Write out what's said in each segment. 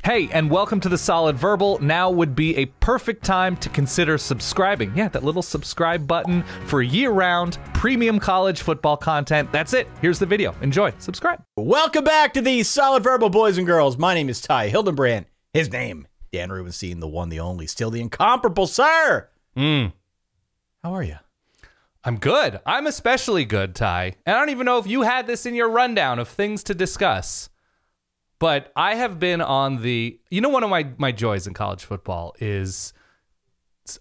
Hey, and welcome to The Solid Verbal. Now would be a perfect time to consider subscribing. Yeah, that little subscribe button for year-round premium college football content. That's it. Here's the video. Enjoy. Subscribe. Welcome back to The Solid Verbal, boys and girls. My name is Ty Hildenbrand. His name, Dan Rubenstein, the one, the only, still the incomparable, sir. How are you? I'm good. I'm especially good, Ty. And I don't even know if you had this in your rundown of things to discuss. But I have been on the, one of my joys in college football is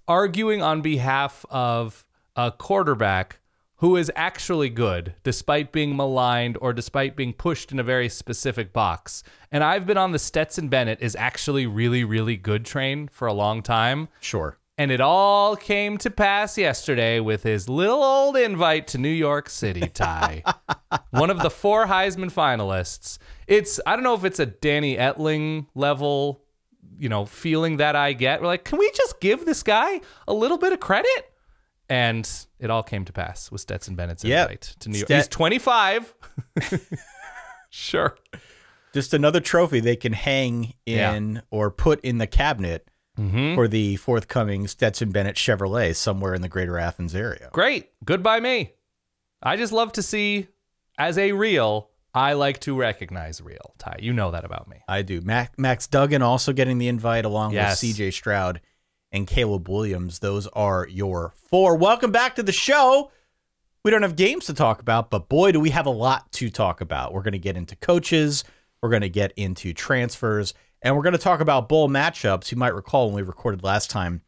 arguing on behalf of a quarterback who is actually good, despite being maligned or despite being pushed in a very specific box. And I've been on the Stetson Bennett is actually really, really good train for a long time. Sure. And it all came to pass yesterday with his little old invite to New York City, Ty. One of the 4 Heisman finalists. I don't know if it's a Danny Etling level, feeling that I get. We're like, can we just give this guy a little bit of credit? And it all came to pass with Stetson Bennett's invite to New York. He's 25. Sure. Just another trophy they can hang in or put in the cabinet for the forthcoming Stetson Bennett Chevrolet somewhere in the greater Athens area. Great. Good by me. I just love to see, as a real, I like to recognize real. Ty, you know that about me. I do. Max Duggan also getting the invite along with C.J. Stroud and Caleb Williams. Those are your 4. Welcome back to the show. We don't have games to talk about, but boy, do we have a lot to talk about. We're going to get into coaches. We're going to get into transfers. And we're going to talk about bowl matchups. You might recall when we recorded last time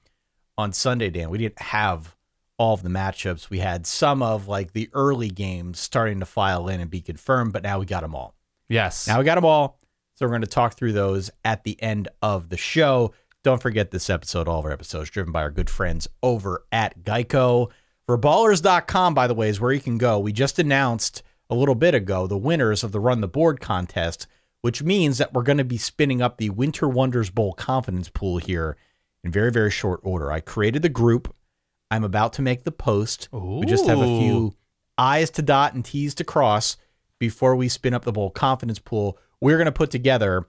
on Sunday, Dan, we didn't have all of the matchups. We had some of the early games starting to file in and be confirmed, but now we got them all. Yes. Now we got them all. So we're going to talk through those at the end of the show. Don't forget this episode, all of our episodes, driven by our good friends over at Geico. Verballers.com, by the way, is where you can go. We just announced a little bit ago the winners of the Run the Board contest, which means that we're going to be spinning up the Winter Wonders Bowl confidence pool here in very, very short order. I created the group. I'm about to make the post. Ooh. We just have a few I's to dot and T's to cross before we spin up the bowl confidence pool. We're going to put together,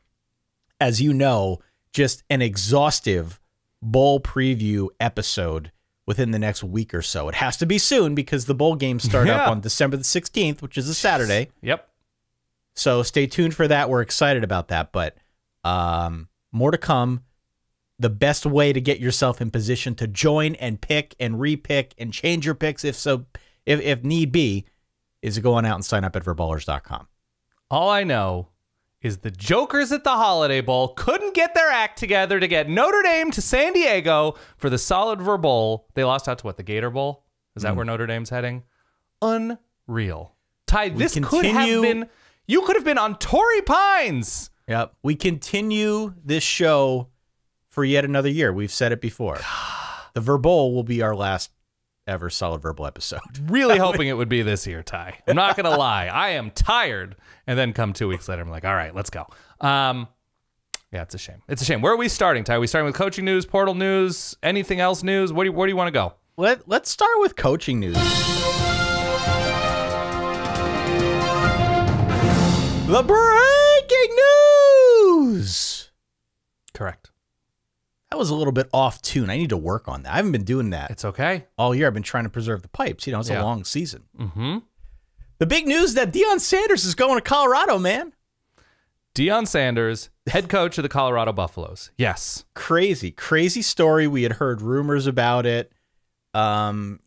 as you know, just an exhaustive bowl preview episode within the next week or so. It has to be soon because the bowl games start up on December the 16th, which is a Saturday. Yep. So stay tuned for that. We're excited about that, but more to come. The best way to get yourself in position to join and pick and repick and change your picks if need be is to go on out and sign up at verballers.com. All I know is the Jokers at the Holiday Bowl couldn't get their act together to get Notre Dame to San Diego for the Solid Ver Bowl. They lost out to what, the Gator Bowl? Is that where Notre Dame's heading? Unreal. Ty, this could have been... You could have been on Torrey Pines. Yep. We continue this show for yet another year. We've said it before. The Verbal will be our last ever Solid Verbal episode. Really hoping it would be this year, Ty. I'm not going to lie. I am tired. And then come 2 weeks later, I'm like, all right, let's go. Yeah, it's a shame. It's a shame. Where are we starting, Ty? Are we starting with coaching news, portal news, anything else news? Where do you want to go? Let's start with coaching news. The breaking news. Correct. That was a little bit off tune. I need to work on that. I haven't been doing that. It's okay. All year I've been trying to preserve the pipes. It's a long season. Mm-hmm. The big news is that Deion Sanders is going to Colorado, man. Deion Sanders, head coach of the Colorado Buffaloes. Yes. Crazy story. We had heard rumors about it. To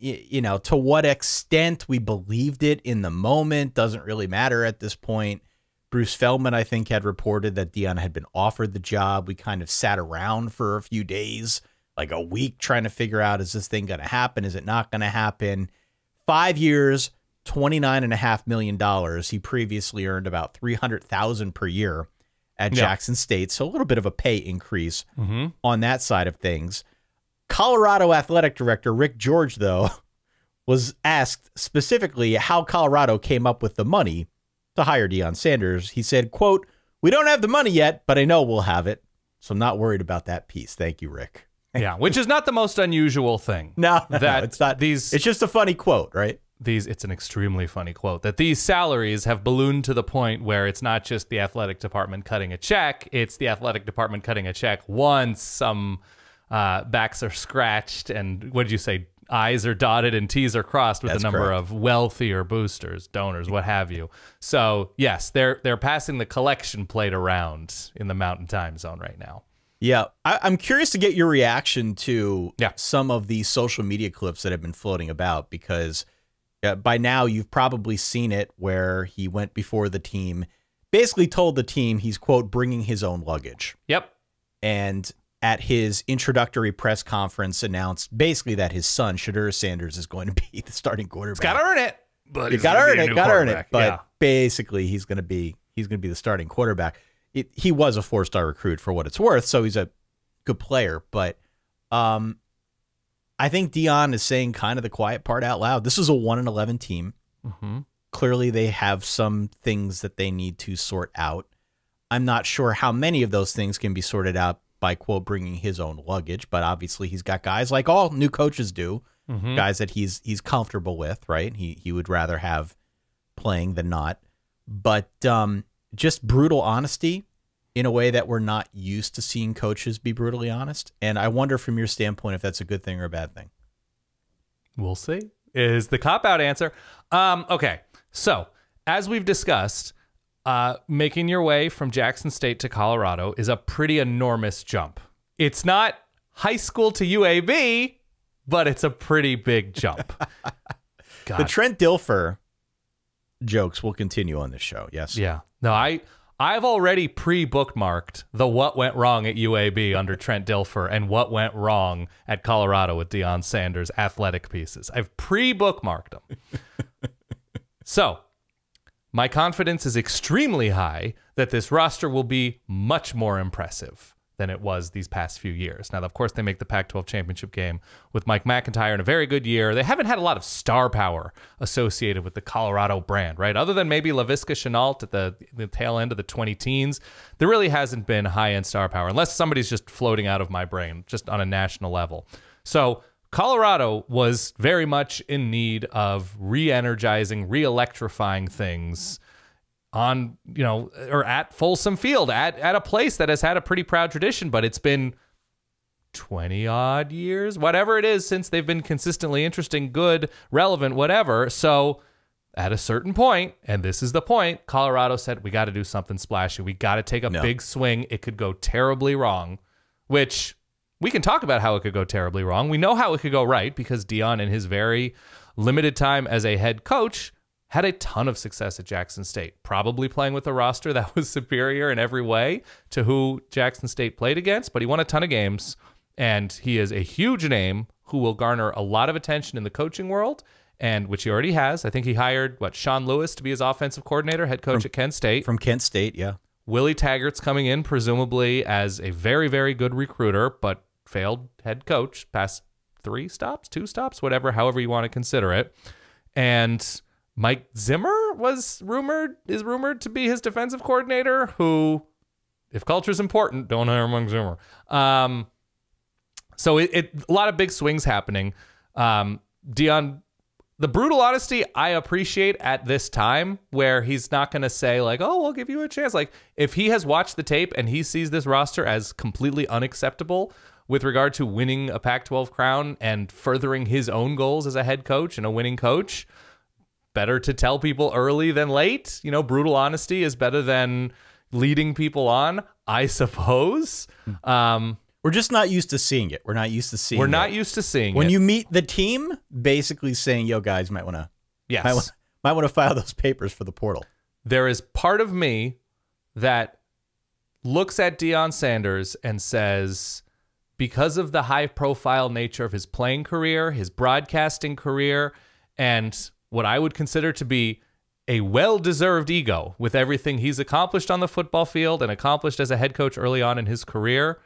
what extent we believed it in the moment doesn't really matter at this point. Bruce Feldman, I think, had reported that Deion had been offered the job. We kind of sat around for a few days, like a week, trying to figure out, is this thing going to happen? Is it not going to happen? 5 years, $29.5 million. He previously earned about $300,000 per year at Jackson State, so a little bit of a pay increase on that side of things. Colorado athletic director Rick George, though, was asked specifically how Colorado came up with the money to hire Deion Sanders. He said, quote, "We don't have the money yet, but I know we'll have it. So I'm not worried about that piece. Thank you, Rick." Yeah, which is not the most unusual thing. No, it's not. It's just a funny quote, right? it's an extremely funny quote, that these salaries have ballooned to the point where it's not just the athletic department cutting a check, it's the athletic department cutting a check once some backs are scratched and, what did you say, I's are dotted and T's are crossed with the number of wealthier boosters, donors, what have you. So yes, they're passing the collection plate around in the Mountain Time Zone right now. Yeah, I'm curious to get your reaction to some of these social media clips that have been floating about, because by now you've probably seen it where he went before the team, basically told the team he's, quote, bringing his own luggage. Yep. And at his introductory press conference announced basically that his son, Shedeur Sanders, is going to be the starting quarterback. He's got to earn it. But he's got to earn it. But basically he's going to be the starting quarterback. He was a 4-star recruit for what it's worth, so he's a good player. But I think Deion is saying kind of the quiet part out loud. This is a 1-11 team. Mm-hmm. Clearly they have some things that they need to sort out. I'm not sure how many of those things can be sorted out by, quote, bringing his own luggage, but obviously he's got guys like all new coaches do, guys that he's comfortable with, right? He would rather have playing than not. But just brutal honesty in a way that we're not used to seeing coaches be brutally honest. And I wonder from your standpoint if that's a good thing or a bad thing. We'll see, is the cop-out answer. Okay, so as we've discussed, making your way from Jackson State to Colorado is a pretty enormous jump. It's not high school to UAB, but it's a pretty big jump. The Trent Dilfer jokes will continue on this show, yes? Yeah. No, I've already pre-bookmarked the what went wrong at UAB under Trent Dilfer and what went wrong at Colorado with Deion Sanders athletic pieces. I've pre-bookmarked them. So my confidence is extremely high that this roster will be much more impressive than it was these past few years. Now, of course, they make the Pac-12 championship game with Mike McIntyre in a very good year. They haven't had a lot of star power associated with the Colorado brand, right? Other than maybe Laviska Shenault at the tail end of the 2010s, there really hasn't been high-end star power, unless somebody's just floating out of my brain, just on a national level. So Colorado was very much in need of re-energizing, re-electrifying things on, or at Folsom Field, at a place that has had a pretty proud tradition, but it's been 20 odd years, whatever it is, since they've been consistently interesting, good, relevant, whatever. So at a certain point, and this is the point, Colorado said, we got to do something splashy. We got to take a big swing. It could go terribly wrong, which we can talk about how it could go terribly wrong. We know how it could go right because Deion, in his very limited time as a head coach, had a ton of success at Jackson State, probably playing with a roster that was superior in every way to who Jackson State played against, but he won a ton of games, and he is a huge name who will garner a lot of attention in the coaching world, and which he already has. I think he hired, Sean Lewis to be his offensive coordinator, head coach at Kent State. From Kent State, yeah. Willie Taggart's coming in, presumably as a very, very good recruiter, but failed head coach, past 2 stops, whatever, however you want to consider it. And Mike Zimmer is rumored to be his defensive coordinator, who, if culture's important, don't hire Mike Zimmer. So a lot of big swings happening. Deion, the brutal honesty I appreciate at this time, where he's not going to say like, oh, we'll give you a chance. Like, if he has watched the tape and he sees this roster as completely unacceptable with regard to winning a Pac-12 crown and furthering his own goals as a head coach and a winning coach, better to tell people early than late. Brutal honesty is better than leading people on, I suppose. We're just not used to seeing it. We're not used to seeing it. When you meet the team, basically saying, yo, guys, might want to file those papers for the portal. There is part of me that looks at Deion Sanders and says, because of the high-profile nature of his playing career, his broadcasting career, and what I would consider to be a well-deserved ego with everything he's accomplished on the football field and accomplished as a head coach early on in his career,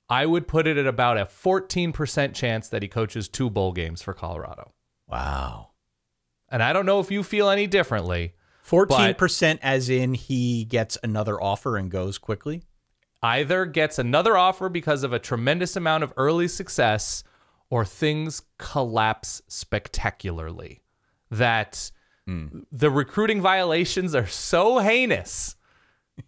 I would put it at about a 14% chance that he coaches 2 bowl games for Colorado. Wow. And I don't know if you feel any differently. 14% as in he gets another offer and goes quickly? Either gets another offer because of a tremendous amount of early success, or things collapse spectacularly. That the recruiting violations are so heinous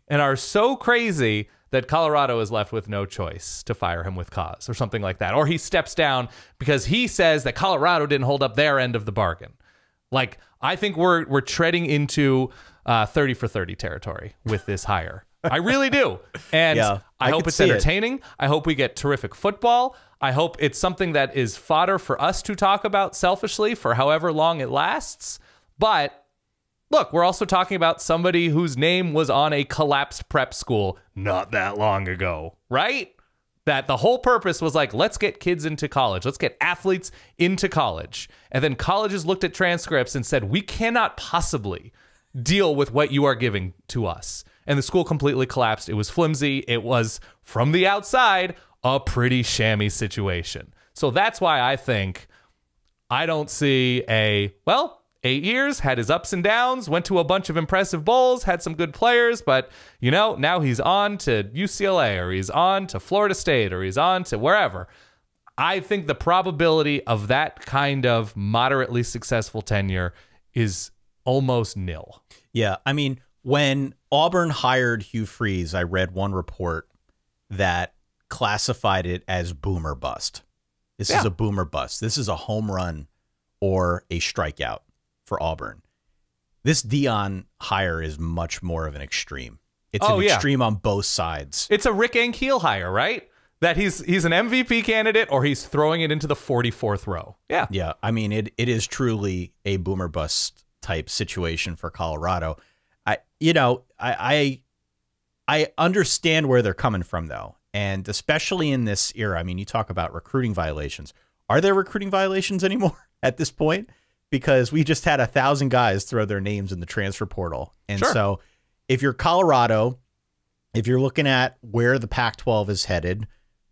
and are so crazy that Colorado is left with no choice to fire him with cause or something like that. Or he steps down because he says that Colorado didn't hold up their end of the bargain. Like, I think we're treading into 30 for 30 territory with this hire. I really do. And Yeah, I hope it's entertaining. I hope we get terrific football. I hope it's something that is fodder for us to talk about selfishly for however long it lasts. But look, we're also talking about somebody whose name was on a collapsed prep school not that long ago, right? That the whole purpose was like, let's get kids into college. Let's get athletes into college. And then colleges looked at transcripts and said, we cannot possibly deal with what you are giving to us. And the school completely collapsed. It was flimsy. It was, from the outside, a pretty shammy situation. So that's why I think I don't see 8 years, had his ups and downs, went to a bunch of impressive bowls, had some good players, but, now he's on to UCLA, or he's on to Florida State, or he's on to wherever. I think the probability of that kind of moderately successful tenure is almost nil. Yeah, I mean, when Auburn hired Hugh Freeze, I read one report that classified it as boom or bust. This is a boom or bust. This is a home run or a strikeout for Auburn. This Deion hire is much more of an extreme. It's an extreme on both sides. It's a Rick Ankiel hire, right? That he's an MVP candidate or he's throwing it into the 44th row. Yeah. Yeah. I mean, it is truly a boom or bust type situation for Colorado. I understand where they're coming from, though. And especially in this era, I mean, you talk about recruiting violations. Are there recruiting violations anymore at this point? Because we just had 1,000 guys throw their names in the transfer portal. And so if you're Colorado, if you're looking at where the Pac-12 is headed,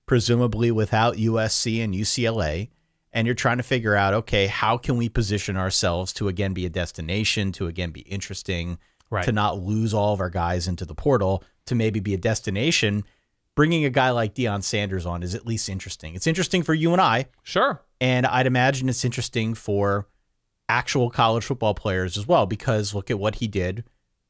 presumably without USC and UCLA, and you're trying to figure out, okay, how can we position ourselves to, again, be a destination, to, again, be interesting, to not lose all of our guys into the portal, to maybe be a destination, bringing a guy like Deion Sanders on is at least interesting. It's interesting for you and I. Sure. And I'd imagine it's interesting for actual college football players as well, because look at what he did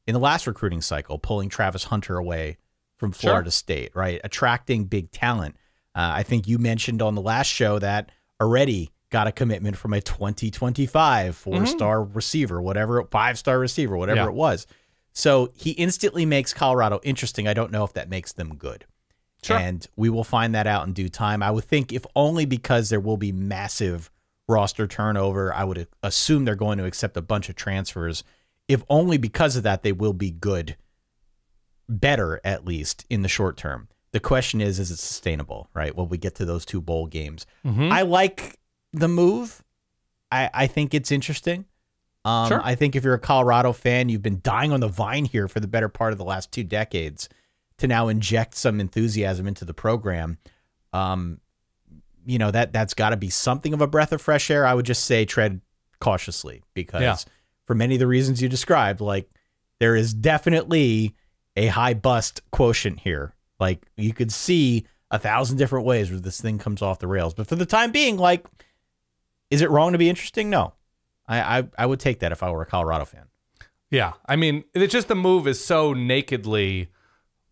in the last recruiting cycle, pulling Travis Hunter away from Florida State, right? Attracting big talent. I think you mentioned on the last show that already got a commitment from a 2025 four-star receiver, whatever, 5-star receiver, whatever it was. So he instantly makes Colorado interesting. I don't know if that makes them good. Sure. And we will find that out in due time. I would think if only because there will be massive roster turnover, I would assume they're going to accept a bunch of transfers. If only because of that, they will be good, better at least in the short term. The question is it sustainable, right? When we get to those 2 bowl games. I like the move. I think it's interesting. I think if you're a Colorado fan, you've been dying on the vine here for the better part of the last 2 decades to now inject some enthusiasm into the program. That's got to be something of a breath of fresh air. I would just say tread cautiously because for many of the reasons you described, like there is definitely a high bust quotient here. Like you could see 1,000 different ways where this thing comes off the rails. But for the time being, like, is it wrong to be interesting? No. I would take that if I were a Colorado fan. Yeah. I mean, it's just the move is so nakedly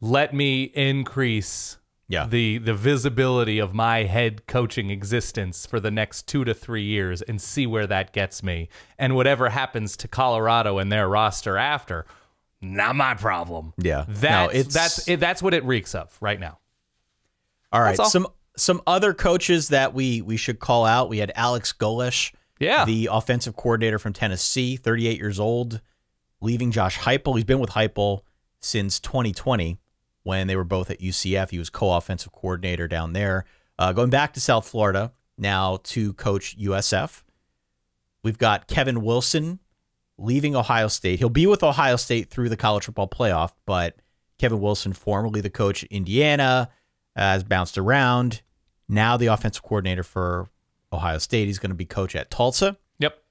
let me increase the visibility of my head coaching existence for the next 2 to 3 years and see where that gets me. And whatever happens to Colorado and their roster after, not my problem. Yeah. That's what it reeks of right now. All right. Some other coaches that we should call out. We had Alex Golesh, the offensive coordinator from Tennessee, 38 years old, leaving Josh Heupel. He's been with Heupel since 2020 when they were both at UCF. He was co-offensive coordinator down there. Going back to South Florida now to coach USF. We've got Kevin Wilson leaving Ohio State. He'll be with Ohio State through the college football playoff, but Kevin Wilson, formerly the coach at Indiana, has bounced around. Now the offensive coordinator for Ohio State. He's going to be coach at Tulsa. Yep.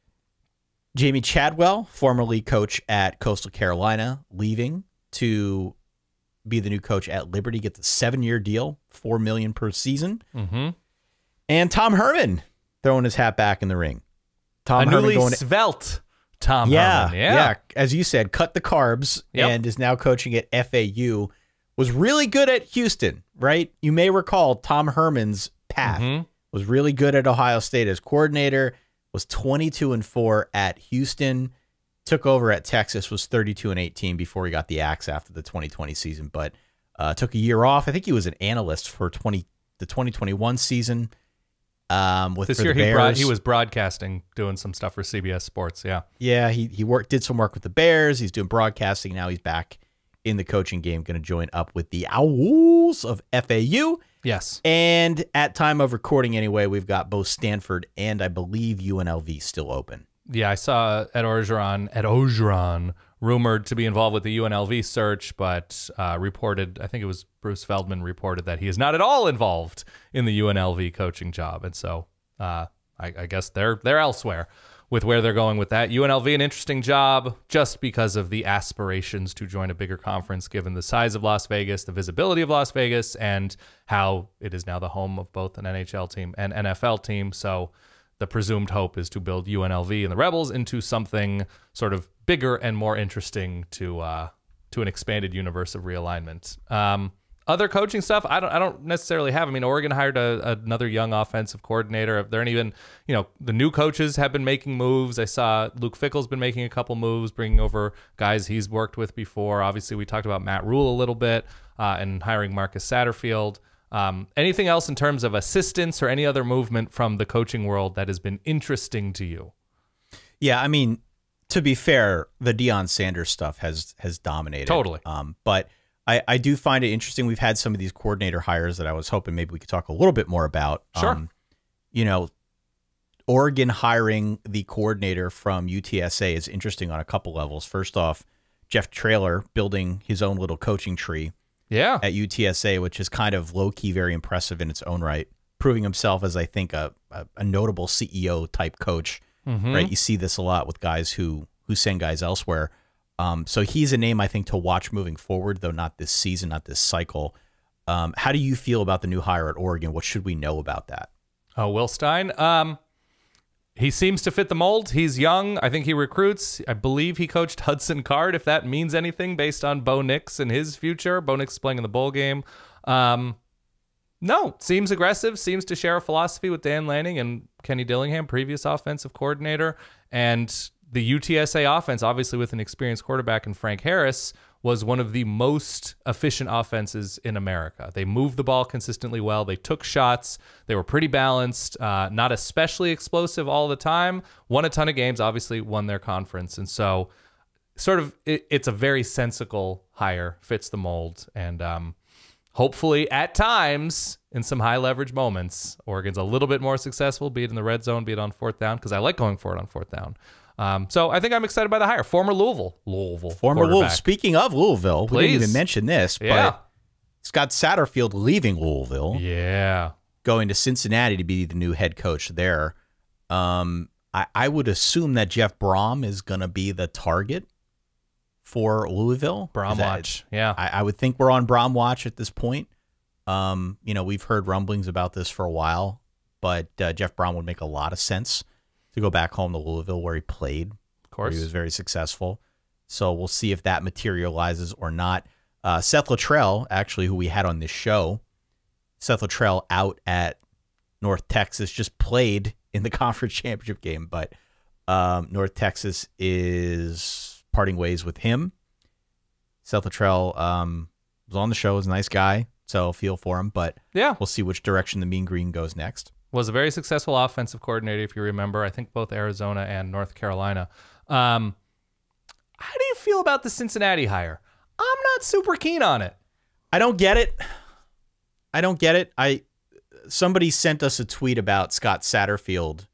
Jamey Chadwell, formerly coach at Coastal Carolina, leaving to be the new coach at Liberty. Gets a 7-year deal, $4 million per season. And Tom Herman throwing his hat back in the ring. Tom Herman newly svelte Tom Herman. Yeah. As you said, cut the carbs and is now coaching at FAU. Was really good at Houston, right? You may recall Tom Herman's path. Was really good at Ohio State as coordinator. Was 22-4 at Houston. Took over at Texas. Was 32-18 before he got the axe after the 2020 season. But took a year off. I think he was an analyst for the 2021 season. This year he was broadcasting, doing some stuff for CBS Sports. Yeah. He did some work with the Bears. He's doing broadcasting now. He's back in the coaching game, going to join up with the Owls of FAU. Yes. And at time of recording anyway, we've got both Stanford and I believe UNLV still open. Yeah, I saw Ed Orgeron rumored to be involved with the UNLV search, but reported, I think it was Bruce Feldman reported that he is not at all involved in the UNLV coaching job. And so I guess they're elsewhere with where they're going with that. UNLV, an interesting job just because of the aspirations to join a bigger conference, given the size of Las Vegas, the visibility of Las Vegas, and how it is now the home of both an NHL team and NFL team. So the presumed hope is to build UNLV and the Rebels into something sort of bigger and more interesting to an expanded universe of realignment. Other coaching stuff, I don't necessarily have. I mean, Oregon hired another young offensive coordinator. There aren't even, the new coaches have been making moves. I saw Luke Fickell's been making a couple moves, bringing over guys he's worked with before. Obviously, we talked about Matt Rule a little bit and hiring Marcus Satterfield. Anything else in terms of assistance or any other movement from the coaching world that has been interesting to you? Yeah, I mean, to be fair, the Deion Sanders stuff has dominated. Totally. But I do find it interesting. We've had some of these coordinator hires that I was hoping maybe we could talk a little bit more about. Sure. Oregon hiring the coordinator from UTSA is interesting on a couple levels. First off, Jeff Traylor building his own little coaching tree at UTSA, which is kind of low-key very impressive in its own right, proving himself as, I think, a notable CEO-type coach. Right? You see this a lot with guys who send guys elsewhere. So he's a name, I think, to watch moving forward, though not this season, not this cycle. How do you feel about the new hire at Oregon? What should we know about that? Oh, Will Stein. He seems to fit the mold. He's young. I think he recruits. I believe he coached Hudson Card, if that means anything, based on Bo Nix and his future. Bo Nix playing in the bowl game. No, seems aggressive, seems to share a philosophy with Dan Lanning and Kenny Dillingham, previous offensive coordinator. And the UTSA offense, obviously with an experienced quarterback in Frank Harris, was one of the most efficient offenses in America. They moved the ball consistently well. They took shots. They were pretty balanced, not especially explosive all the time. Won a ton of games, obviously won their conference. And so sort of it's a very sensical hire, fits the mold. And hopefully at times in some high leverage moments, Oregon's a little bit more successful, be it in the red zone, be it on fourth down, because I like going for it on fourth down. So I think I'm excited by the hire. Former Louisville. Speaking of Louisville, we didn't even mention this, but Scott Satterfield leaving Louisville. Yeah. Going to Cincinnati to be the new head coach there. I would assume that Jeff Brom is going to be the target for Louisville. Brom watch. Yeah. I would think we're on Brom watch at this point. We've heard rumblings about this for a while, but Jeff Brom would make a lot of sense to go back home to Louisville where he played. Of course. Where he was very successful. So we'll see if that materializes or not. Seth Luttrell, actually, who we had on this show, Seth Luttrell out at North Texas, just played in the conference championship game, but North Texas is parting ways with him. Seth Luttrell was on the show, was a nice guy, so feel for him, but we'll see which direction the Mean Green goes next. Was a very successful offensive coordinator, if you remember. I think both Arizona and North Carolina. How do you feel about the Cincinnati hire? I'm not super keen on it. I don't get it. Somebody sent us a tweet about Scott Satterfield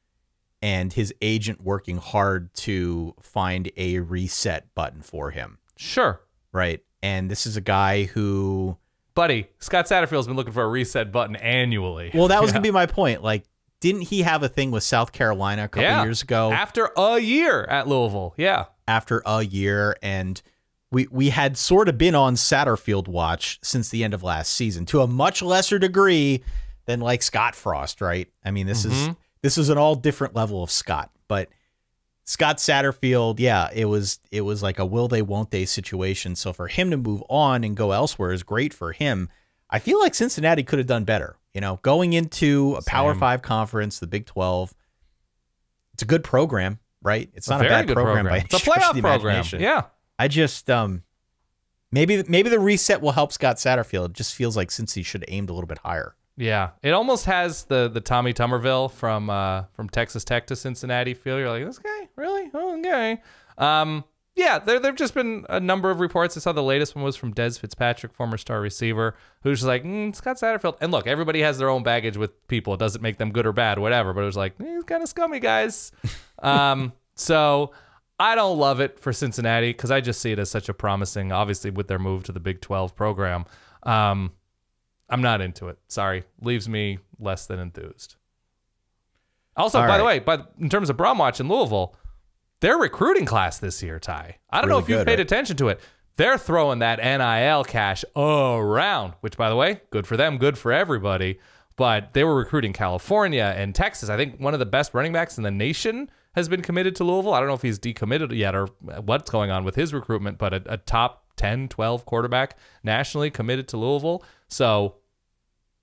and his agent working hard to find a reset button for him. Sure. Right. And this is a guy who... Buddy, Scott Satterfield's been looking for a reset button annually. Well, that was going to be my point. Like, didn't he have a thing with South Carolina a couple years ago? After a year at Louisville. Yeah. After a year. And we had sort of been on Satterfield watch since the end of last season to a much lesser degree than like Scott Frost, right? I mean, this is an all different level of Scott, but Scott Satterfield, yeah, it was like a will they, won't they situation. So for him to move on and go elsewhere is great for him. I feel like Cincinnati could have done better. You know, going into a Power 5 conference, the Big 12, it's a good program, right? It's not a bad program by any It's a stretch of the playoff program. imagination. Yeah. I just maybe the reset will help Scott Satterfield. It just feels like Cincy should have aimed a little bit higher. Yeah, it almost has the Tommy Tuberville from Texas Tech to Cincinnati feel. You're like, this guy, really? Oh, okay. Yeah, there've just been a number of reports. I saw the latest one was from Des Fitzpatrick, former star receiver, who's just like, Scott Satterfield. And look, everybody has their own baggage with people. It doesn't make them good or bad, whatever. But it was like, he's kind of scummy, guys. So I don't love it for Cincinnati because I just see it as such a promising, obviously with their move to the Big 12 program. I'm not into it. Sorry. Leaves me less than enthused. Also, by the way, but in terms of Bromwatch in Louisville, their recruiting class this year, Ty, I don't know if you've paid attention to it. They're throwing that NIL cash around, which, by the way, good for them, good for everybody. But they were recruiting California and Texas. I think one of the best running backs in the nation has been committed to Louisville. I don't know if he's decommitted yet or what's going on with his recruitment, but a top 10, 12 quarterback nationally committed to Louisville. So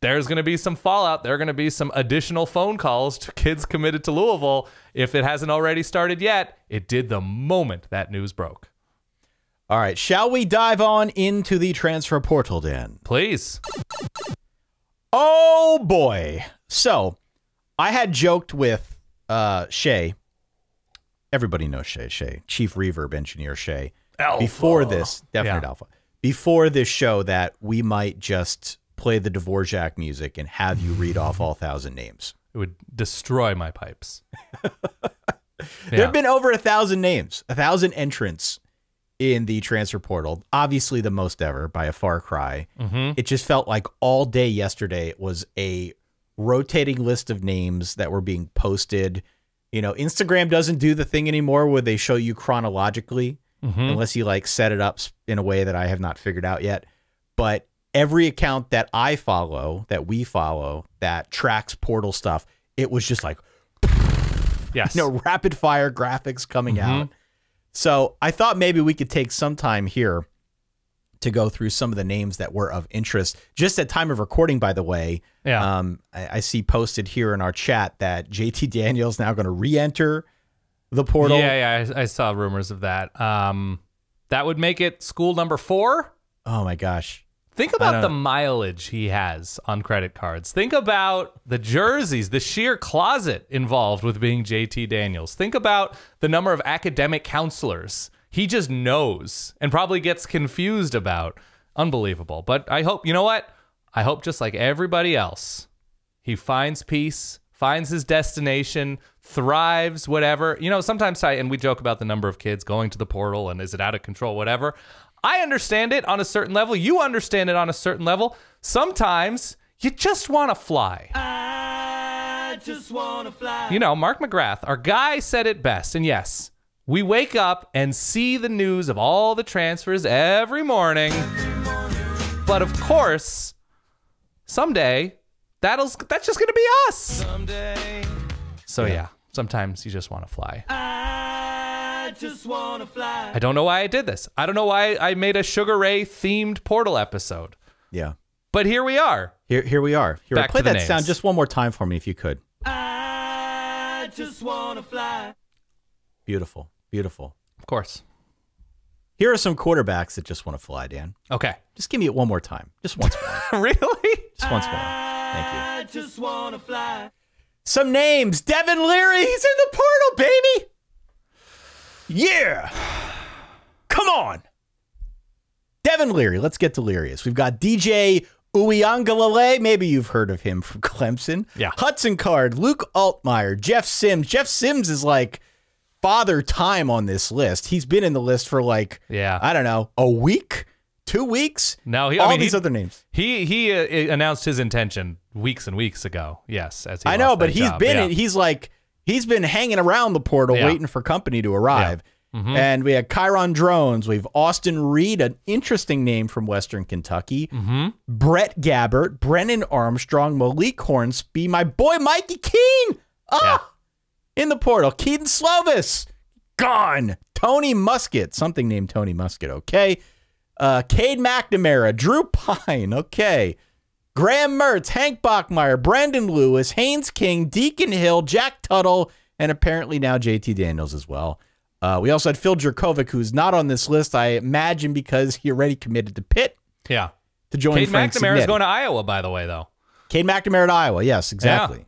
there's going to be some fallout. There are going to be some additional phone calls to kids committed to Louisville. If it hasn't already started yet, it did the moment that news broke. All right. Shall we dive on into the transfer portal, Dan? Please. Oh, boy. So I had joked with Shay. Everybody knows Shay, Chief Reverb Engineer Shay. Alpha. Before this, definite Alpha. Before this show that we might just play the Dvorak music and have you read off all 1,000 names. It would destroy my pipes. There have been over 1,000 names, 1,000 entrants in the transfer portal. Obviously the most ever by a far cry. It just felt like all day yesterday was a rotating list of names that were being posted. You know, Instagram doesn't do the thing anymore where they show you chronologically unless you like set it up in a way that I have not figured out yet. But every account that I follow, that we follow, that tracks portal stuff, it was just like, yes, rapid fire graphics coming out. So I thought maybe we could take some time here to go through some of the names that were of interest. Just at time of recording, by the way, I see posted here in our chat that JT Daniels now going to re-enter the portal. Yeah, I saw rumors of that. That would make it school number 4. Oh my gosh. Think about the mileage he has on credit cards. Think about the jerseys, the sheer closet involved with being JT Daniels. Think about the number of academic counselors he just knows and probably gets confused about. Unbelievable. But I hope, you know what? I hope just like everybody else, he finds peace, finds his destination, thrives, whatever. You know, sometimes, and we joke about the number of kids going to the portal and is it out of control, whatever. I understand it on a certain level. You understand it on a certain level. Sometimes you just want to fly. I just want to fly. You know, Mark McGrath, our guy, said it best. And yes, we wake up and see the news of all the transfers every morning. But of course, someday, that's just going to be us. Someday. So yeah, sometimes you just want to fly. I just want to fly. I don't know why I did this. I don't know why I made a Sugar Ray themed portal episode. Yeah. But here we are. Here we are. Here, Back play to the that names. sound just one more time for me if you could. I just want to fly. Beautiful. Beautiful. Of course. Here are some quarterbacks that just want to fly, Dan. Okay. Just give me it one more time. Just once more. Really? Just once more. Thank you. I just want to fly. Some names. Devin Leary. He's in the portal, baby. Yeah. Come on. Devin Leary. Let's get delirious. We've got DJ Uiagalelei. Maybe you've heard of him from Clemson. Yeah. Hudson Card, Luke Altmaier, Jeff Sims. Jeff Sims is like father time on this list. He's been in the list for like, I don't know, a week, 2 weeks. No, these other names. He announced his intention weeks and weeks ago. Yes, as he I know, lost but that he's job. been he's been hanging around the portal waiting for company to arrive. And we had Kyron Drones. We have Austin Reed, an interesting name from Western Kentucky. Brett Gabbert, Brennan Armstrong, Malik Hornsby, my boy Mikey Keene. In the portal. Keaton Slovis, gone. Tony Musket, something named Tony Musket, okay. Cade McNamara, Drew Pine, okay. Graham Mertz, Hank Bachmeyer, Brandon Lewis, Haynes King, Deacon Hill, Jack Tuttle, and apparently now JT Daniels as well. We also had Phil Jerkovic, who's not on this list, I imagine because he already committed to Pitt. Yeah. To join Cade Frank McNamara is Cignetti. going to Iowa, by the way, though. Cade McNamara at Iowa, yes, exactly. Yeah.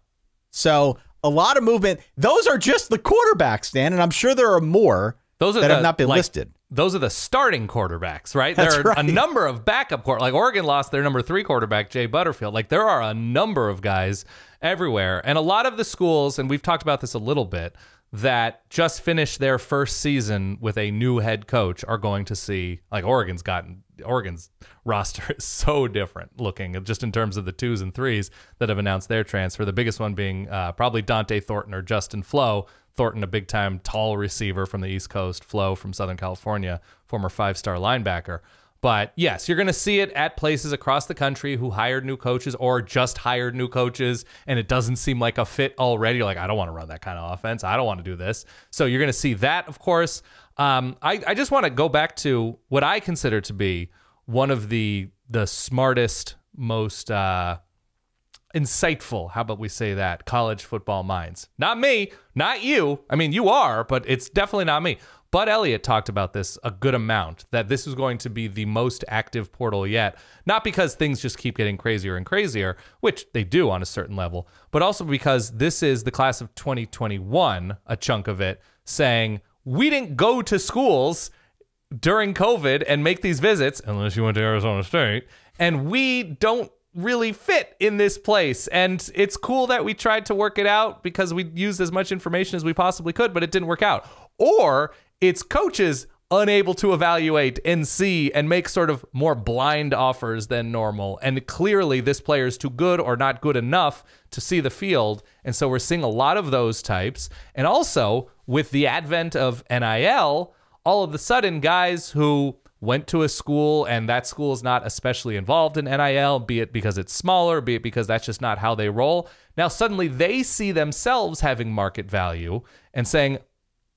So a lot of movement. Those are just the quarterbacks, Dan, and I'm sure there are more that have not been listed. Those are the starting quarterbacks, right? That's there are right. a number of backup like Oregon lost their number 3 quarterback, Jay Butterfield. Like there are a number of guys everywhere. And a lot of the schools, and we've talked about this a little bit, that just finished their first season with a new head coach are going to see, like Oregon's roster is so different looking just in terms of the 2s and 3s that have announced their transfer. The biggest one being probably Dante Thornton or Justin Flo. Thornton, a big-time tall receiver from the East Coast, Flo from Southern California, former 5-star linebacker. But yes, you're going to see it at places across the country who hired new coaches or just hired new coaches, and it doesn't seem like a fit already. You're like, I don't want to run that kind of offense. I don't want to do this. So you're going to see that, of course. I just want to go back to what I consider to be one of the smartest, most insightful, how about we say that, college football minds. Not me, not you. I mean, you are, but it's definitely not me. Bud Elliott talked about this a good amount, that this is going to be the most active portal yet. Not because things just keep getting crazier and crazier, which they do on a certain level, but also because this is the class of 2021, a chunk of it, saying, we didn't go to schools during COVID and make these visits, unless you went to Arizona State, and we don't really fit in this place. And it's cool that we tried to work it out because we used as much information as we possibly could, but it didn't work out. Or it's coaches unable to evaluate and see and make sort of more blind offers than normal. And clearly this player is too good or not good enough to see the field. And so we're seeing a lot of those types. And also with the advent of NIL, all of a sudden guys who went to a school and that school is not especially involved in NIL, be it because it's smaller, be it because that's just not how they roll. Now suddenly they see themselves having market value and saying,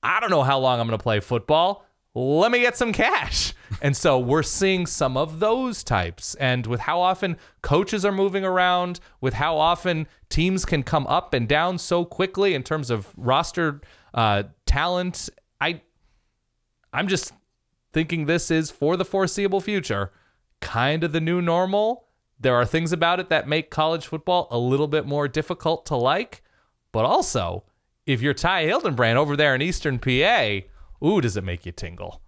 I don't know how long I'm going to play football. Let me get some cash. And so we're seeing some of those types. And with how often coaches are moving around, with how often teams can come up and down so quickly in terms of roster talent, I'm just thinking this is, for the foreseeable future, kind of the new normal. There are things about it that make college football a little bit more difficult to like. But also, if you're Ty Hildenbrand over there in Eastern PA, ooh, does it make you tingle?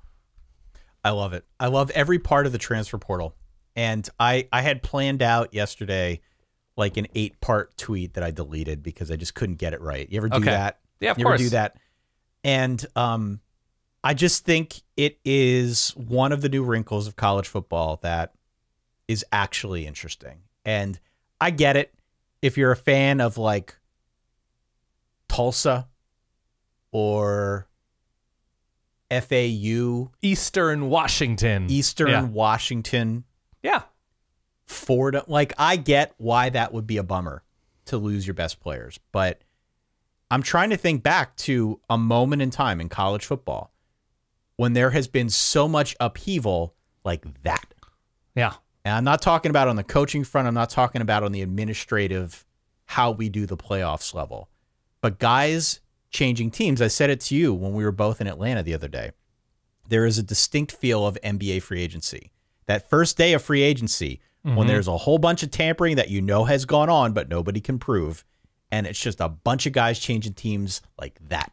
I love it. I love every part of the transfer portal. And I had planned out yesterday like an 8-part tweet that I deleted because I just couldn't get it right. You ever do that? Yeah, of you course. Ever do that? And I just think it is one of the new wrinkles of college football that is actually interesting. And I get it. If you're a fan of like Tulsa or FAU, Eastern Washington. Yeah. Ford, like I get why that would be a bummer to lose your best players, but I'm trying to think back to a moment in time in college football when there has been so much upheaval like that. Yeah. And I'm not talking about on the coaching front. I'm not talking about on the administrative, how we do the playoffs level. But guys changing teams, I said it to you when we were both in Atlanta the other day. There is a distinct feel of NBA free agency. That first day of free agency, when there's a whole bunch of tampering that you know has gone on, but nobody can prove. And it's just a bunch of guys changing teams like that.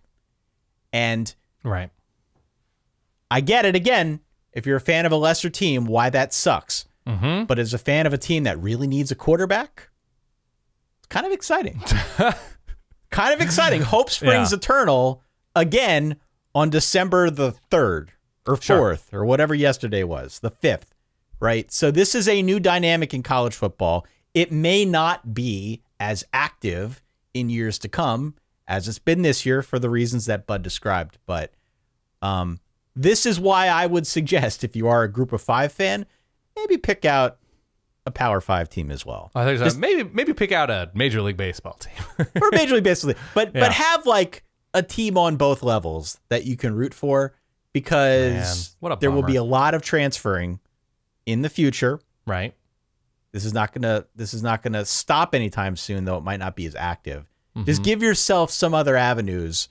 And right. I get it again. If you're a fan of a lesser team, why that sucks. But as a fan of a team that really needs a quarterback, it's kind of exciting. Kind of exciting. Hope springs eternal again on December the 3rd or 4th or whatever yesterday was, the 5th, right? So this is a new dynamic in college football. It may not be as active in years to come as it's been this year for the reasons that Bud described, but This is why I would suggest, if you are a Group of 5 fan, maybe pick out a Power 5 team as well. I think so. Maybe pick out a Major League Baseball team. Or Major League Baseball team. But have like a team on both levels that you can root for, because there will be a lot of transferring in the future. Right. This is not gonna stop anytime soon, though it might not be as active. Just give yourself some other avenues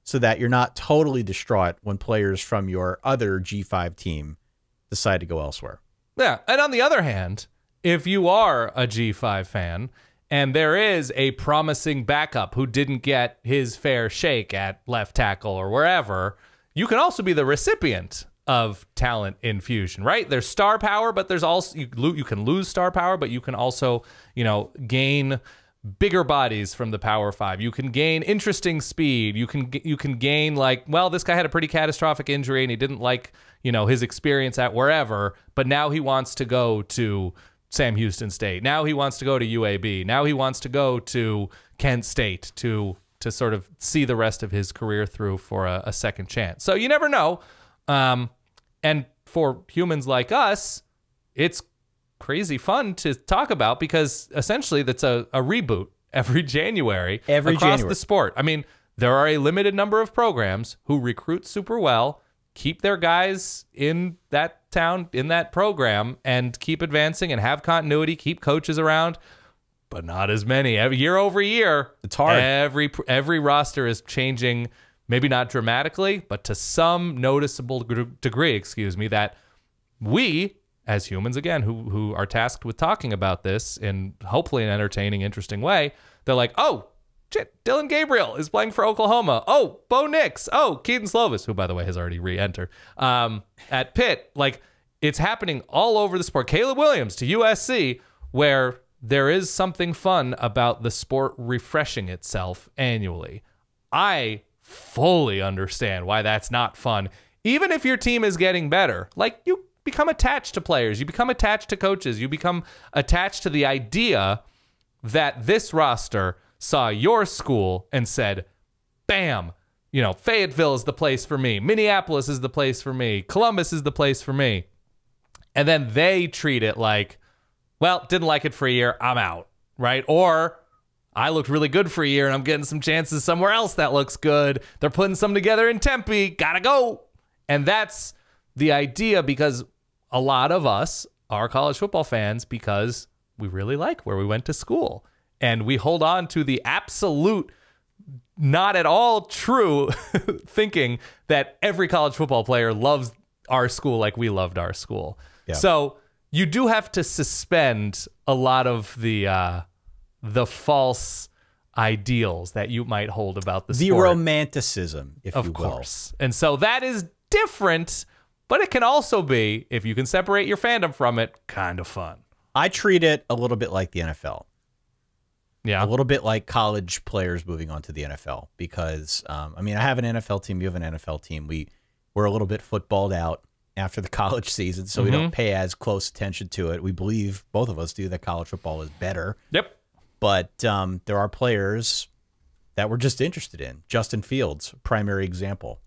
so that you're not totally distraught when players from your other G5 team decide to go elsewhere. Yeah, and on the other hand, if you are a G5 fan and there is a promising backup who didn't get his fair shake at left tackle or wherever, you can also be the recipient of talent infusion, right? There's star power, but there's also you can lose star power, but you can also, gain bigger bodies from the Power 5. You can gain interesting speed. You can gain this guy had a pretty catastrophic injury and he didn't like, his experience at wherever, but now he wants to go to Sam Houston State. Now he wants to go to UAB. Now he wants to go to Kent State to sort of see the rest of his career through for a second chance. So you never know. And for humans like us, it's crazy fun to talk about because essentially that's a reboot every January across the sport. I mean, there are a limited number of programs who recruit super well, keep their guys in that town, in that program, and keep advancing and have continuity, keep coaches around, but not as many. Year over year, it's hard. Every roster is changing, maybe not dramatically, but to some noticeable degree, that we, as humans, again, who are tasked with talking about this in hopefully an entertaining, interesting way, they're like, oh, shit, Dylan Gabriel is playing for Oklahoma. Oh, Bo Nix. Oh, Keaton Slovis, who, by the way, has already re-entered at Pitt. It's happening all over the sport. Caleb Williams to USC, where there is something fun about the sport refreshing itself annually. I fully understand why that's not fun. Even if your team is getting better, you become attached to players, you become attached to coaches, you become attached to the idea that this roster saw your school and said, bam, Fayetteville is the place for me, Minneapolis is the place for me, Columbus is the place for me. And then they treat it like, well, didn't like it for a year, I'm out, right? Or I looked really good for a year and I'm getting some chances somewhere else that looks good. They're putting some together in Tempe, gotta go. And that's the idea, because a lot of us are college football fans because we really like where we went to school. And we hold on to the absolute, not at all true thinking that every college football player loves our school like we loved our school. Yeah. So you do have to suspend a lot of the false ideals that you might hold about the sport. The romanticism, if you will. Of course. And so that is different, but it can also be, if you can separate your fandom from it, kind of fun. I treat it a little bit like the NFL. Yeah. A little bit like college players moving on to the NFL, because, I have an NFL team. You have an NFL team. We're a little bit footballed out after the college season, so we don't pay as close attention to it. We believe, both of us do, that college football is better. Yep. But there are players that we're just interested in. Justin Fields, primary example.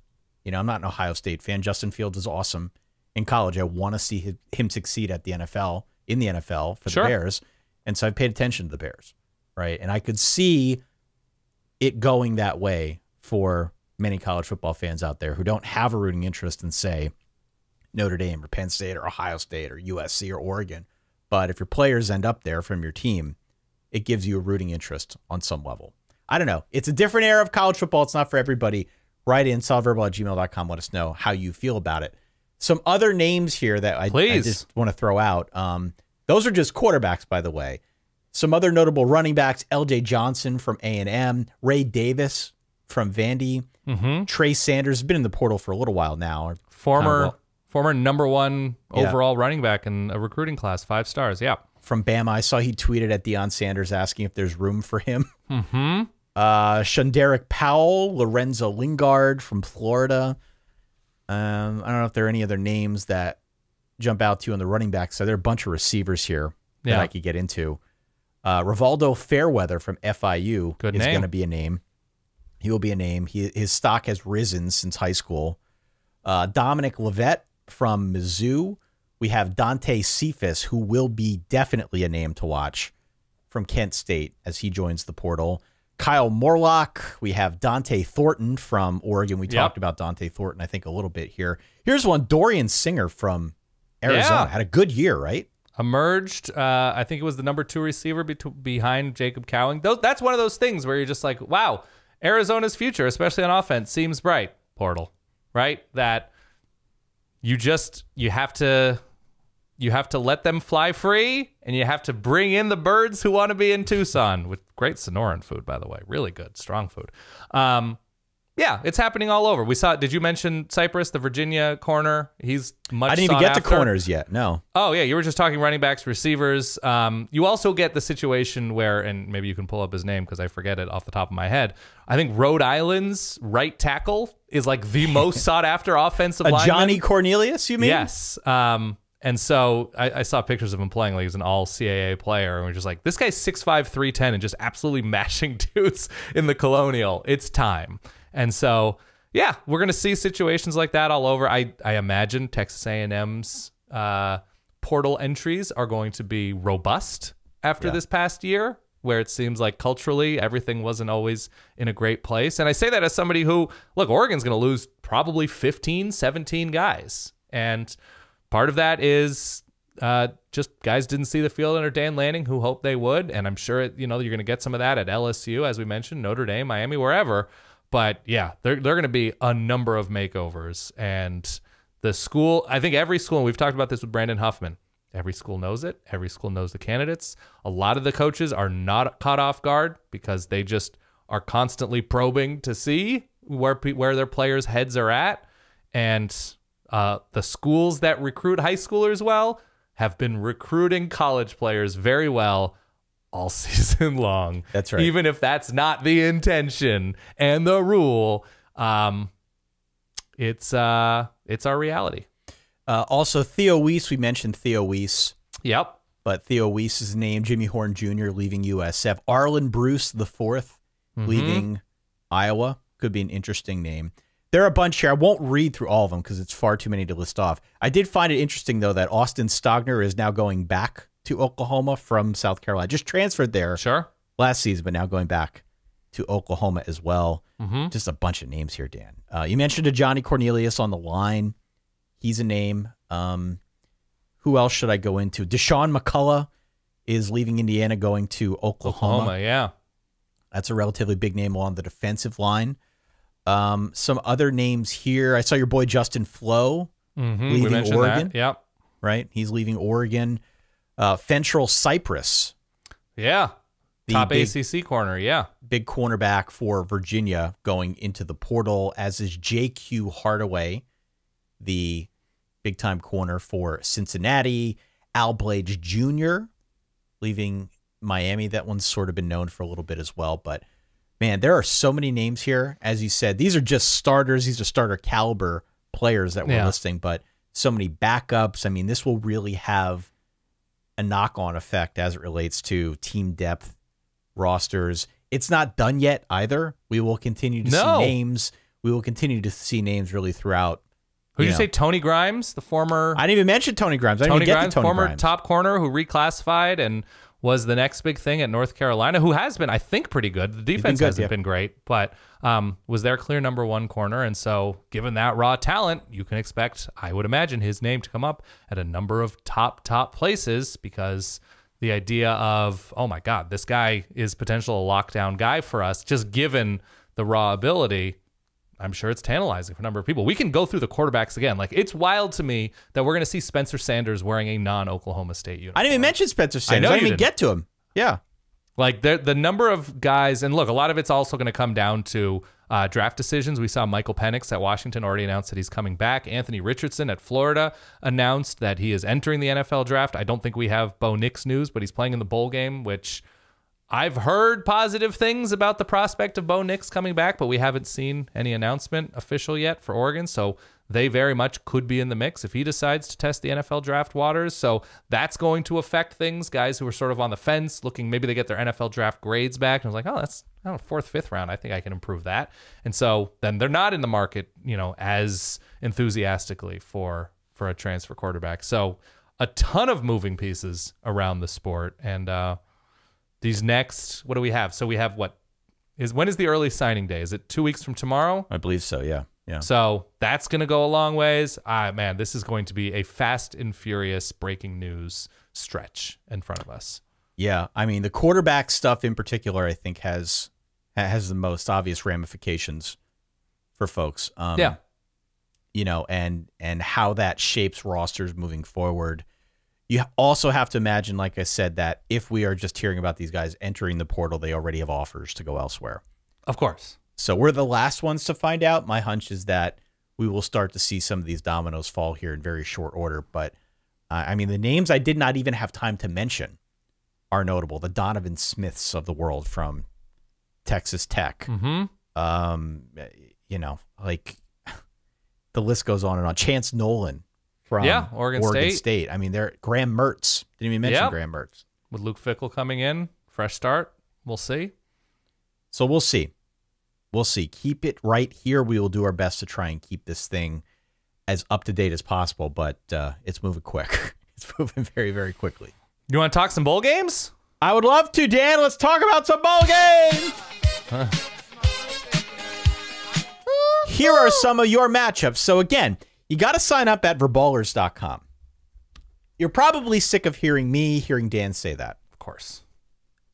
I'm not an Ohio State fan. Justin Fields is awesome in college. I want to see him succeed at the NFL, in the NFL for the Bears. And so I've paid attention to the Bears, right? And I could see it going that way for many college football fans out there who don't have a rooting interest in, say, Notre Dame or Penn State or Ohio State or USC or Oregon. But if your players end up there from your team, it gives you a rooting interest on some level. I don't know. It's a different era of college football. It's not for everybody. Write in solidverbal@gmail.com. Let us know how you feel about it. Some other names here that I just want to throw out. Those are just quarterbacks, by the way. Some other notable running backs: L.J. Johnson from A&M, Ray Davis from Vandy, Trey Sanders has been in the portal for a little while now. Former number one overall running back in a recruiting class, 5 stars. Yeah. From Bama, I saw he tweeted at Deion Sanders asking if there's room for him. Shunderick Powell, Lorenzo Lingard from Florida. I don't know if there are any other names that jump out to you on the running back side. There are a bunch of receivers here that I could get into. Rivaldo Fairweather from FIU is going to be a name. He will be a name. His stock has risen since high school. Dominic Levitt from Mizzou. We have Dante Cephas, who will be definitely a name to watch, from Kent State as he joins the portal. Kyle Morlock. We have Dante Thornton from Oregon. We talked about Dante Thornton, I think, a little bit here. Here's one, Dorian Singer from Arizona. Had a good year, right? Emerged, I think it was the number 2 receiver behind Jacob Cowing. That's one of those things where you're just like, wow, Arizona's future, especially on offense, seems bright. Portal, right? That you have to let them fly free, and you have to bring in the birds who want to be in Tucson, with great Sonoran food, by the way. Really good, strong food. Yeah, it's happening all over. We saw, did you mention Cypress, the Virginia corner? He's much I didn't even get to corners yet, no. Oh, yeah, you were just talking running backs, receivers. You also get the situation where, and maybe you can pull up his name because I forget it off the top of my head, I think Rhode Island's right tackle is like the most sought-after offensive lineman. Johnny Cornelius, you mean? Yes. And so I saw pictures of him playing like he's an all-CAA player, and we're just like, this guy's 6'5", 310, and just absolutely mashing dudes in the Colonial. It's time. And so, yeah, we're going to see situations like that all over. I imagine Texas A&M's portal entries are going to be robust after this past year, where it seems like culturally everything wasn't always in a great place. And I say that as somebody who, look, Oregon's going to lose probably 15, 17 guys. And part of that is just guys didn't see the field under Dan Lanning who hoped they would. And I'm sure, you're going to get some of that at LSU, as we mentioned, Notre Dame, Miami, wherever. But yeah, they're going to be a number of makeovers. And the school, I think every school, and we've talked about this with Brandon Huffman, every school knows it. Every school knows the candidates. A lot of the coaches are not caught off guard because they just are constantly probing to see where their players' heads are at. And the schools that recruit high schoolers well have been recruiting college players very well all season long. That's right. Even if that's not the intention and the rule, it's our reality. Also, Theo Weiss, we mentioned Theo Weiss. Yep. But Theo Weiss's name, Jimmy Horn Jr. leaving USF. Arlen Bruce IV leaving Iowa. Could be an interesting name. There are a bunch here. I won't read through all of them because it's far too many to list off. I did find it interesting, though, that Austin Stogner is now going back to Oklahoma from South Carolina. Just transferred there last season, but now going back to Oklahoma as well. Just a bunch of names here, Dan. You mentioned a Johnny Cornelius on the line. He's a name. Who else should I go into? Deshaun McCullough is leaving Indiana, going to Oklahoma. Yeah. That's a relatively big name along the defensive line. Some other names here. I saw your boy Justin Flo leaving Oregon. That. Yep. Right? He's leaving Oregon. Fentrell Cypress. Yeah. Top ACC corner. Yeah. Big cornerback for Virginia going into the portal, as is J.Q. Hardaway, the big-time corner for Cincinnati. Al Blades Jr. leaving Miami. That one's sort of been known for a little bit as well. But, man, there are so many names here. As you said, these are just starters. These are starter caliber players that we're listing, but so many backups. I mean, this will really have a knock-on effect as it relates to team depth, rosters. It's not done yet either. We will continue to see names. We will continue to see names really throughout. Who did you say? Tony Grimes, the former... I didn't even mention Tony Grimes. I didn't even get to Tony former Grimes. Top corner who reclassified and was the next big thing at North Carolina, who has been, I think, pretty good. The defense hasn't been great, but was their clear number one corner. And so given that raw talent, you can expect, I would imagine, his name to come up at a number of top places, because the idea of, oh my God, this guy is potential lockdown guy for us, just given the raw ability, I'm sure it's tantalizing for a number of people. We can go through the quarterbacks again. Like, it's wild to me that we're going to see Spencer Sanders wearing a non-Oklahoma State uniform. I didn't even mention Spencer Sanders. I didn't even get to him. Yeah. Like, the number of guys, and look, a lot of it's also going to come down to draft decisions. We saw Michael Penix at Washington already announced that he's coming back. Anthony Richardson at Florida announced that he is entering the NFL draft. I don't think we have Bo Nix news, but he's playing in the bowl game, which I've heard positive things about the prospect of Bo Nix coming back, but we haven't seen any announcement official yet for Oregon. So they very much could be in the mix if he decides to test the NFL draft waters. So that's going to affect things. Guys who are sort of on the fence looking, maybe they get their NFL draft grades back. And I was like, oh, that's fourth, fifth round. I think I can improve that. And so then they're not in the market, as enthusiastically for a transfer quarterback. So a ton of moving pieces around the sport. And, these next, what do we have? So we have when is the early signing day? Is it 2 weeks from tomorrow? I believe so, yeah. Yeah. So that's going to go a long ways. Man, this is going to be a fast and furious breaking news stretch in front of us. Yeah, I mean, the quarterback stuff in particular, I think, has the most obvious ramifications for folks. Yeah. And how that shapes rosters moving forward. You also have to imagine, like I said, that if we are just hearing about these guys entering the portal, they already have offers to go elsewhere. Of course. So we're the last ones to find out. My hunch is that we will start to see some of these dominoes fall here in very short order. But, I mean, the names I did not even have time to mention are notable. The Donovan Smiths of the world from Texas Tech. Mm-hmm. The list goes on and on. Chance Nolan from Oregon State. I mean, Graham Mertz. Didn't even mention Graham Mertz. With Luke Fickell coming in, fresh start. We'll see. So we'll see. We'll see. Keep it right here. We will do our best to try and keep this thing as up to date as possible, but it's moving quick. It's moving very, very quickly. You want to talk some bowl games? I would love to, Dan. Let's talk about some bowl games. Here are some of your matchups. So again, you got to sign up at verballers.com. You're probably sick of hearing Dan say that. Of course.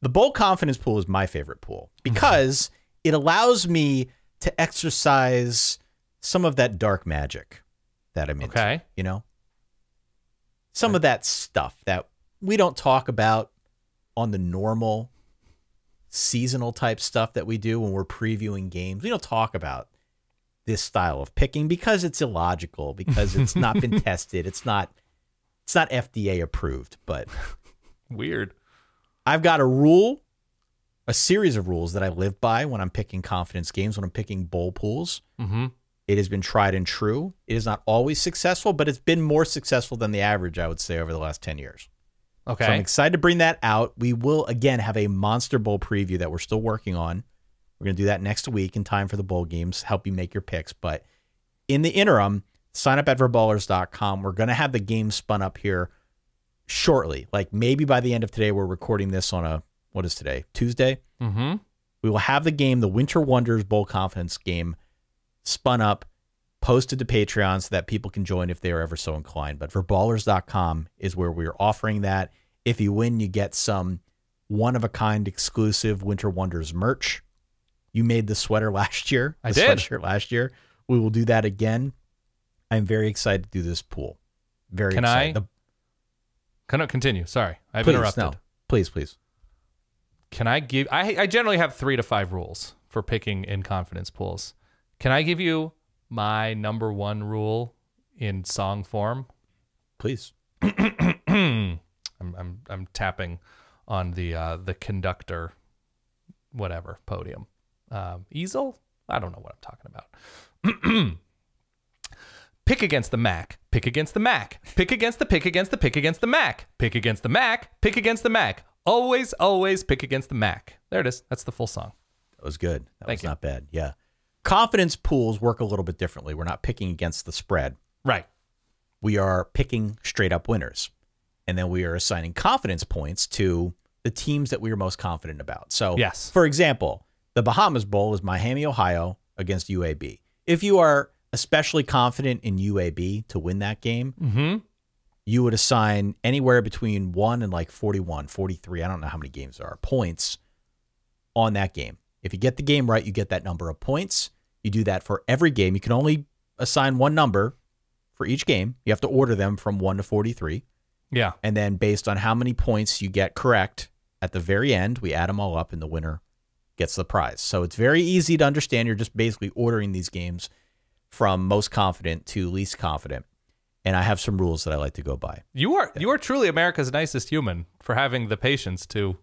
The bowl confidence pool is my favorite pool because it allows me to exercise some of that dark magic that I'm into. Okay. Some of that stuff that we don't talk about on the normal seasonal type stuff that we do when we're previewing games. We don't talk about this style of picking because it's illogical, because it's not been tested. It's not FDA approved, but weird. I've got a series of rules that I live by when I'm picking confidence games, when I'm picking bowl pools. Mm-hmm. It has been tried and true. It is not always successful, but it's been more successful than the average, I would say, over the last 10 years. Okay. So I'm excited to bring that out. We will, again, have a Monster Bowl preview that we're still working on. We're going to do that next week in time for the bowl games, help you make your picks. But in the interim, sign up at verballers.com. We're going to have the game spun up here shortly. Like maybe by the end of today, we're recording this on what is today? Tuesday? Mm-hmm. We will have the game, the Winter Wonders Bowl Confidence game, spun up, posted to Patreon so that people can join if they are ever so inclined. But verballers.com is where we are offering that. If you win, you get some one-of-a-kind exclusive Winter Wonders merch. You made the sweater last year. I did. Sweatshirt last year. We will do that again. I'm very excited to do this pool. Very excited. Can I continue? Sorry, I've Please, interrupted. No. Please. Can I give... I generally have 3 to 5 rules for picking in confidence pools. Can I give you my number 1 rule in song form? Please. I'm tapping on the conductor, whatever, podium. Easel? I don't know what I'm talking about. Pick against the Mac. Pick against the Mac. Pick against the pick against the pick against the Mac. Pick against the Mac. Pick against the Mac. Always, always pick against the Mac. There it is. That's the full song. That was good. That Thank was you. not bad. Yeah. Confidence pools work a little bit differently. We're not picking against the spread. Right. We are picking straight up winners. And then we are assigning confidence points to the teams that we are most confident about. So, yes. For example, the Bahamas Bowl is Miami, Ohio against UAB. If you are especially confident in UAB to win that game, mm-hmm. you would assign anywhere between 1 and like 41, 43, I don't know how many games there are, points on that game. If you get the game right, you get that number of points. You do that for every game. You can only assign one number for each game. You have to order them from 1 to 43. Yeah. And then based on how many points you get correct at the very end, we add them all up and the winner gets the prize. So it's very easy to understand. You're just basically ordering these games from most confident to least confident. And I have some rules that I like to go by. You are truly America's nicest human for having the patience to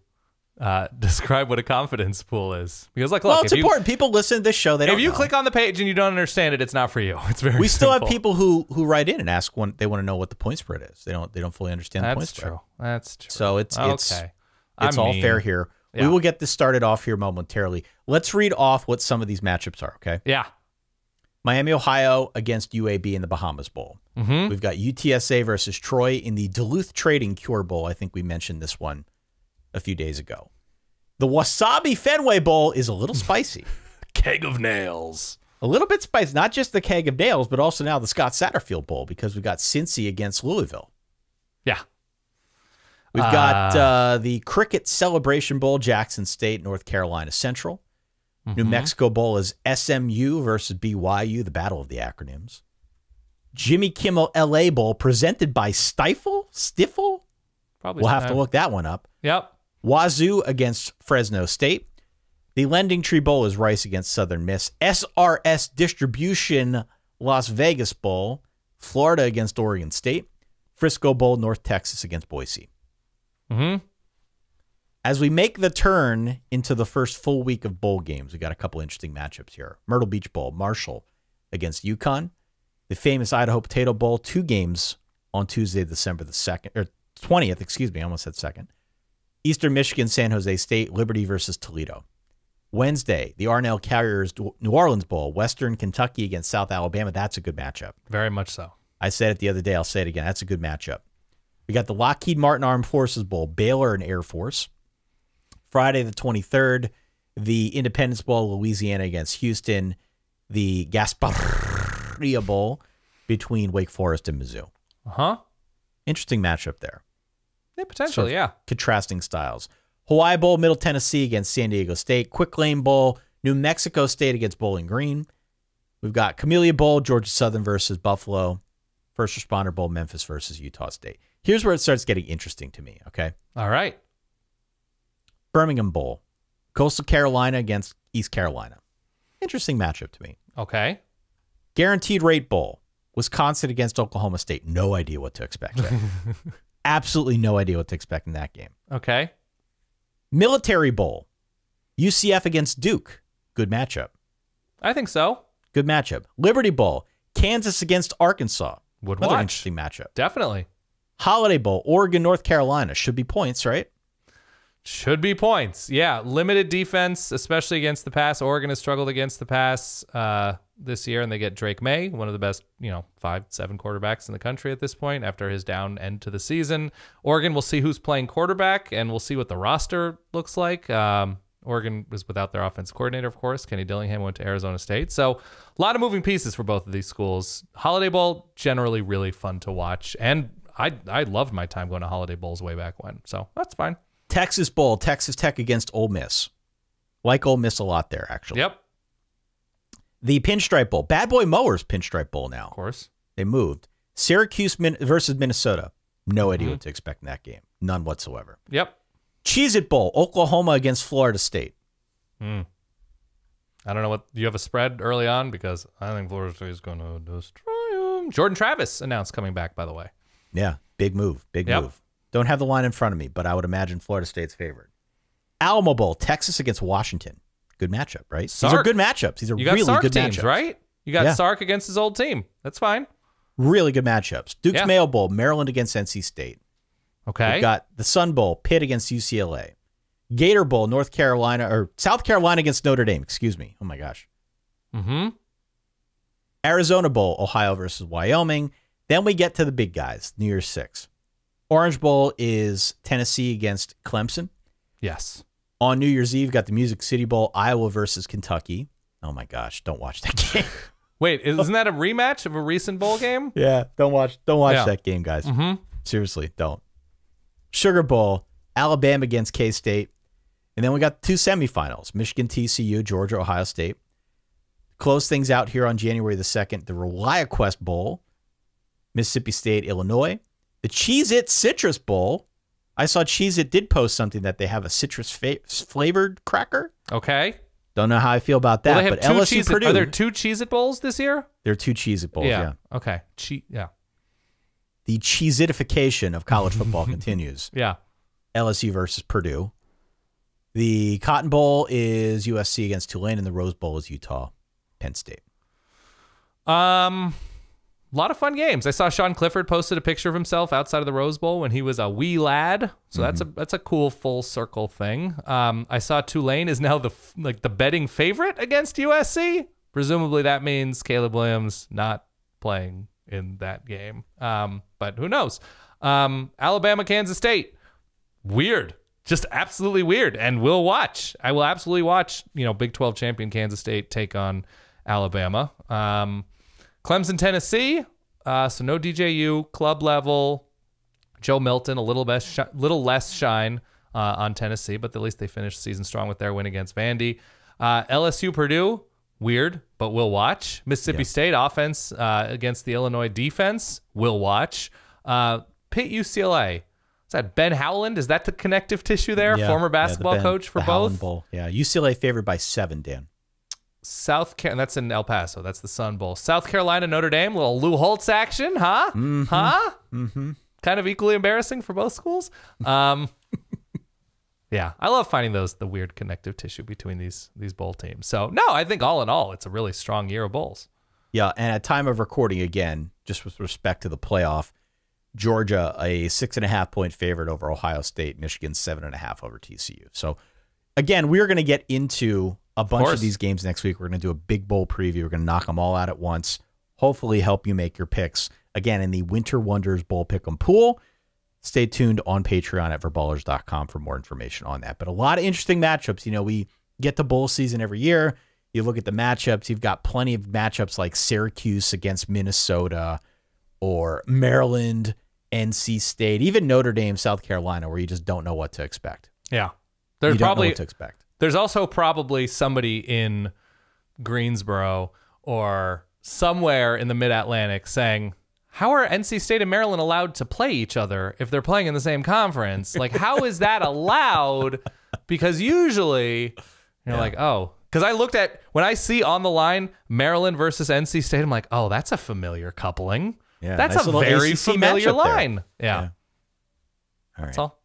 describe what a confidence pool is. Because, like, look, Well, it's important. People listen to this show. They don't if you know. click on the page and you don't understand it, it's not for you. It's very We still simple. have people who write in and ask when they want to know what the point spread is. They don't fully understand the point spread. That's true. So it's okay. it's all fair here. Yeah. We will get this started off here momentarily. Let's read off what some of these matchups are, okay? Yeah. Miami, Ohio against UAB in the Bahamas Bowl. Mm-hmm. We've got UTSA versus Troy in the Duluth Trading Cure Bowl. I think we mentioned this one a few days ago. The Wasabi Fenway Bowl is a little spicy. Keg of nails. A little bit spicy. Not just the Keg of Nails, but also now the Scott Satterfield Bowl because we got Cincy against Louisville. Yeah. We've got the Cricket Celebration Bowl, Jackson State, North Carolina Central. Mm-hmm. New Mexico Bowl is SMU versus BYU, the battle of the acronyms. Jimmy Kimmel LA Bowl presented by Stiffle? Probably. We'll have to look that one up. Yep. Wazoo against Fresno State. The Lending Tree Bowl is Rice against Southern Miss. SRS Distribution Las Vegas Bowl, Florida against Oregon State. Frisco Bowl, North Texas against Boise. Mm-hmm. As we make the turn into the first full week of bowl games, we got a couple interesting matchups here. Myrtle Beach Bowl, Marshall against UConn. The famous Idaho Potato Bowl, 2 games on Tuesday, December the 2nd, or 20th, excuse me, I almost said 2nd. Eastern Michigan, San Jose State, Liberty versus Toledo. Wednesday, the Arnell Carriers New Orleans Bowl, Western Kentucky against South Alabama. That's a good matchup. Very much so. I said it the other day. I'll say it again. That's a good matchup. We got the Lockheed Martin Armed Forces Bowl, Baylor and Air Force. Friday the 23rd, the Independence Bowl, Louisiana against Houston. The Gasparilla Bowl between Wake Forest and Mizzou. Uh-huh. Interesting matchup there. Yeah, potentially, Sort of yeah. Contrasting styles. Hawaii Bowl, Middle Tennessee against San Diego State. Quick Lane Bowl, New Mexico State against Bowling Green. We've got Camellia Bowl, Georgia Southern versus Buffalo. First Responder Bowl, Memphis versus Utah State. Here's where it starts getting interesting to me, okay? All right. Birmingham Bowl, Coastal Carolina against East Carolina. Interesting matchup to me. Okay. Guaranteed Rate Bowl, Wisconsin against Oklahoma State. No idea what to expect there. Absolutely no idea what to expect in that game. Okay. Military Bowl, UCF against Duke. Good matchup. I think so. Good matchup. Liberty Bowl, Kansas against Arkansas. Would Another watch. interesting matchup. Definitely. Holiday Bowl, Oregon, North Carolina. Should be points, right? Should be points. Yeah. Limited defense, especially against the pass. Oregon has struggled against the pass this year, and they get Drake May, one of the best, 5-7 quarterbacks in the country at this point after his down end to the season. Oregon, we'll see who's playing quarterback, and we'll see what the roster looks like. Oregon was without their offensive coordinator, of course. Kenny Dillingham went to Arizona State. So a lot of moving pieces for both of these schools. Holiday Bowl, generally really fun to watch. And I loved my time going to Holiday Bowls way back when. So that's fine. Texas Bowl, Texas Tech against Ole Miss. Like Ole Miss a lot there, actually. Yep. The Pinstripe Bowl, Bad Boy Mowers Pinstripe Bowl now. Of course. They moved. Syracuse versus Minnesota. No idea what to expect in that game. None whatsoever. Yep. Cheez-It Bowl, Oklahoma against Florida State. I don't know what. Do you have a spread early on? Because I think Florida State is going to destroy them. Jordan Travis announced coming back, by the way. Yeah, big move. Big Yep. move. Don't have the line in front of me, but I would imagine Florida State's favored. Alamo Bowl, Texas against Washington. Good matchup, right? Sark. These are good matchups. These are You got really Sark good teams, matchups. right? You got Yeah. Sark against his old team. That's fine. Really good matchups. Duke's Yeah. Mayo Bowl, Maryland against NC State. Okay. We've got the Sun Bowl, Pitt against UCLA. Gator Bowl, North Carolina, or South Carolina against Notre Dame. Excuse me. Oh, my gosh. Mm-hmm. Arizona Bowl, Ohio versus Wyoming. Then we get to the big guys, New Year's 6. Orange Bowl is Tennessee against Clemson. Yes. On New Year's Eve, got the Music City Bowl, Iowa versus Kentucky. Oh, my gosh. Don't watch that game. Wait, isn't that a rematch of a recent bowl game? Yeah, don't watch Yeah. that game, guys. Mm-hmm. Seriously, don't. Sugar Bowl, Alabama against K-State. And then we got 2 semifinals, Michigan, TCU, Georgia, Ohio State. Close things out here on January the 2nd, the ReliaQuest Bowl, Mississippi State, Illinois. The Cheez-It Citrus Bowl. I saw Cheez-It did post something that they have a citrus flavored cracker. Okay. Don't know how I feel about that, Well, they have but two LSU Cheez-It. Purdue. Are there 2 Cheez-It bowls this year? There are 2 Cheez-It Bowls, yeah. Okay. Yeah. The Cheez-Itification of college football continues. Yeah. LSU versus Purdue. The Cotton Bowl is USC against Tulane, and the Rose Bowl is Utah, Penn State. A lot of fun games. I saw Sean Clifford posted a picture of himself outside of the Rose Bowl when he was a wee lad. So that's a cool full circle thing. I saw Tulane is now the betting favorite against USC. Presumably that means Caleb Williams not playing in that game. But who knows? Alabama, Kansas State. Weird. Just absolutely weird. And we'll watch. I will absolutely watch, Big 12 champion Kansas State take on Alabama. Clemson, Tennessee. So no DJU, club level. Joe Milton, a little less shine on Tennessee, but at least they finished the season strong with their win against Vandy. LSU, Purdue, weird, but we'll watch. Mississippi State offense against the Illinois defense, we'll watch. Pitt, UCLA. Is that Ben Howland? Is that the connective tissue there? Yeah, former basketball coach for the both? Howland Bowl. Yeah, UCLA favored by 7, Dan. That's in El Paso. That's the Sun Bowl. South Carolina, Notre Dame, little Lou Holtz action, huh? Mm-hmm. Huh? Mm-hmm. Kind of equally embarrassing for both schools. Yeah, I love finding the weird connective tissue between these bowl teams. So, no, I think all in all, it's a really strong year of bowls. Yeah, and at time of recording, again, just with respect to the playoff, Georgia, a 6.5-point favorite over Ohio State, Michigan 7.5 over TCU. So, again, we're going to get into a bunch of these games next week. We're going to do a big bowl preview. We're going to knock them all out at once. Hopefully help you make your picks. Again, in the Winter Wonders Bowl Pick'em pool. Stay tuned on Patreon at verballers.com for more information on that. But a lot of interesting matchups. We get to bowl season every year. You look at the matchups. You've got plenty of matchups like Syracuse against Minnesota or Maryland, NC State, even Notre Dame, South Carolina, where you just don't know what to expect. Yeah. You don't know what to expect. There's also probably somebody in Greensboro or somewhere in the Mid-Atlantic saying, how are NC State and Maryland allowed to play each other if they're playing in the same conference? Like, how is that allowed? Because usually you're like, oh, because I looked at, when I see on the line Maryland versus NC State, I'm like, oh, that's a familiar coupling. Yeah, that's nice a very ACC familiar matchup there. line. Yeah. All right. That's all.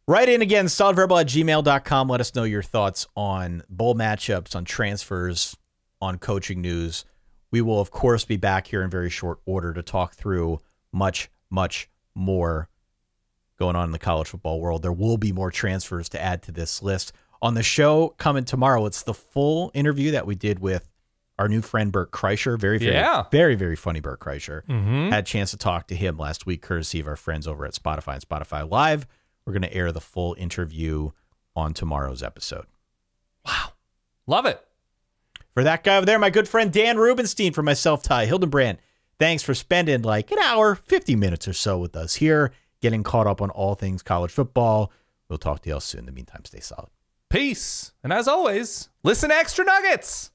Write in again, solidverbal@gmail.com. Let us know your thoughts on bowl matchups, on transfers, on coaching news. We will, of course, be back here in very short order to talk through much, much more going on in the college football world. There will be more transfers to add to this list. On the show coming tomorrow, it's the full interview that we did with our new friend, Bert Kreischer. Very, very funny Bert Kreischer. Mm-hmm. Had a chance to talk to him last week, courtesy of our friends over at Spotify and Spotify Live. We're going to air the full interview on tomorrow's episode. Wow. Love it. For that guy over there, my good friend Dan Rubenstein, for myself, Ty Hildenbrand, thanks for spending like an hour, 50 minutes or so with us here, getting caught up on all things college football. We'll talk to you all soon. In the meantime, stay solid. Peace. And as always, listen to Extra Nuggets.